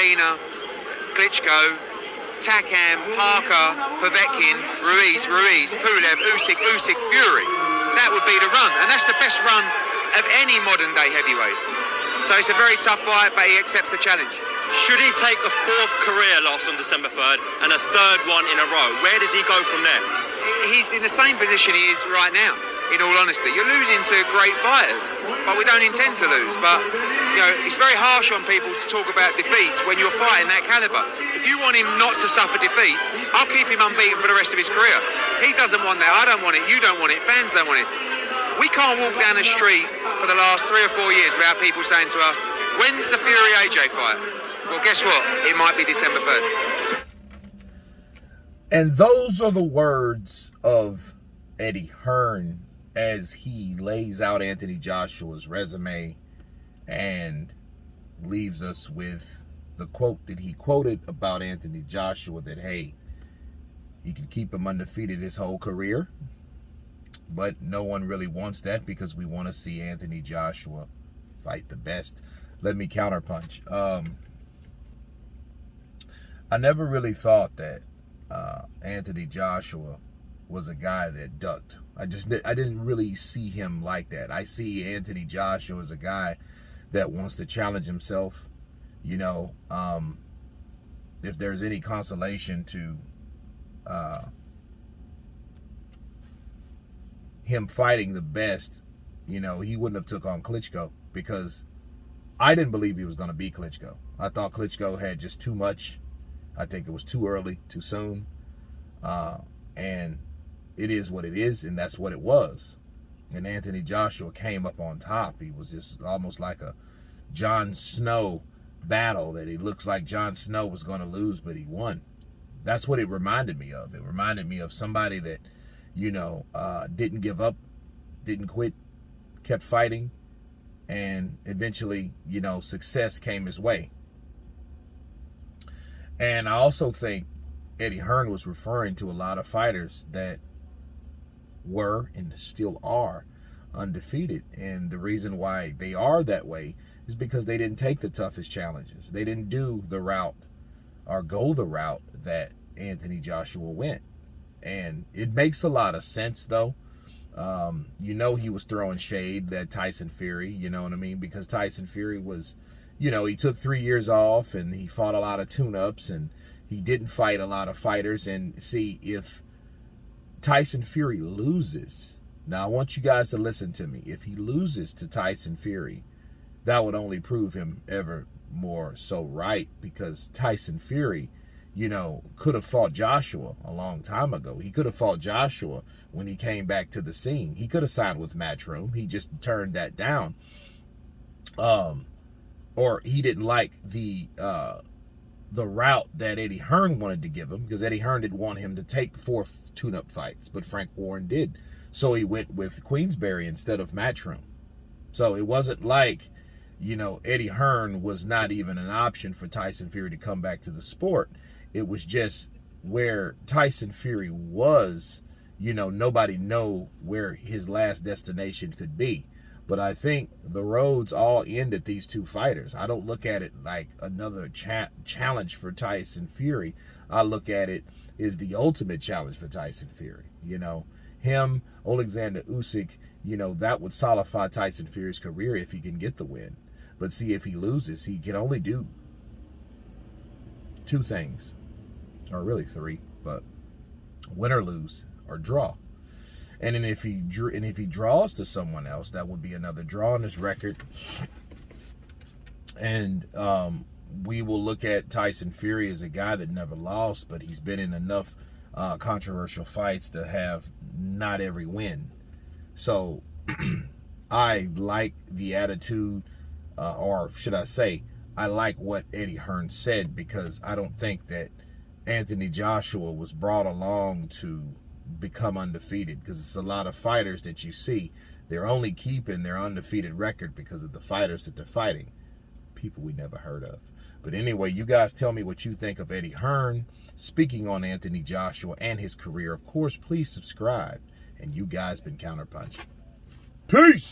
Molina, Klitschko, Takam, Parker, Povetkin, Ruiz, Pulev, Usyk, Fury. That would be the run, and that's the best run of any modern day heavyweight. So it's a very tough fight, but he accepts the challenge. Should he take a fourth career loss on December 3rd and a third one in a row? Where does he go from there? He's in the same position he is right now, in all honesty. You're losing to great fighters, but we don't intend to lose. But, you know, it's very harsh on people to talk about defeats when you're fighting that caliber. If you want him not to suffer defeat, I'll keep him unbeaten for the rest of his career. He doesn't want that. I don't want it. You don't want it. Fans don't want it. We can't walk down the street for the last 3 or 4 years without people saying to us, when's the Fury AJ fight? Well, guess what? It might be December 3rd. And those are the words of Eddie Hearn as he lays out Anthony Joshua's resume and leaves us with the quote that he quoted about Anthony Joshua, that, hey, he can keep him undefeated his whole career, but no one really wants that because we want to see Anthony Joshua fight the best. Let me counterpunch. I never really thought that Anthony Joshua was a guy that ducked. I didn't really see him like that. I see Anthony Joshua as a guy that wants to challenge himself. You know, if there's any consolation to him fighting the best, you know, he wouldn't have took on Klitschko, because I didn't believe he was going to beat Klitschko. I thought Klitschko had just too much. I think it was too early, too soon. And it is what it is, and that's what it was. And Anthony Joshua came up on top. He was just almost like a Jon Snow battle, that it looks like Jon Snow was going to lose, but he won. That's what it reminded me of. It reminded me of somebody that, you know, didn't give up, didn't quit, kept fighting, and eventually, you know, success came his way. And I also think Eddie Hearn was referring to a lot of fighters that were and still are undefeated. And the reason why they are that way is because they didn't take the toughest challenges. They didn't do the route or go the route that Anthony Joshua went. And it makes a lot of sense, though. You know, he was throwing shade at Tyson Fury, you know what I mean? Because Tyson Fury was, you know, he took 3 years off and he fought a lot of tune-ups and he didn't fight a lot of fighters. And see, if Tyson Fury loses, now I want you guys to listen to me. If he loses to Tyson Fury, that would only prove him ever more so right, because Tyson Fury, you know, could have fought Joshua a long time ago. He could have fought Joshua when he came back to the scene. He could have signed with Matchroom. He just turned that down. Or he didn't like the route that Eddie Hearn wanted to give him, because Eddie Hearn didn't want him to take 4 tune-up fights, but Frank Warren did. So he went with Queensberry instead of Matchroom. So it wasn't like, you know, Eddie Hearn was not even an option for Tyson Fury to come back to the sport. It was just where Tyson Fury was, you know, nobody know where his last destination could be. But I think the roads all end at these two fighters. I don't look at it like another challenge for Tyson Fury. I look at it as the ultimate challenge for Tyson Fury. You know, him, Alexander Usyk, you know, that would solidify Tyson Fury's career if he can get the win. But see, if he loses, he can only do 2 things, or really 3, but win or lose or draw. And then if he draws to someone else, that would be another draw on his record. And we will look at Tyson Fury as a guy that never lost, but he's been in enough controversial fights to have not every win. So I like the attitude, or should I say, I like what Eddie Hearn said, because I don't think that Anthony Joshua was brought along to become undefeated, because it's a lot of fighters that you see, they're only keeping their undefeated record because of the fighters that they're fighting, people we never heard of. But anyway, you guys tell me what you think of Eddie Hearn speaking on Anthony Joshua and his career. Of course, please subscribe, and you guys been Counterpunch. Peace.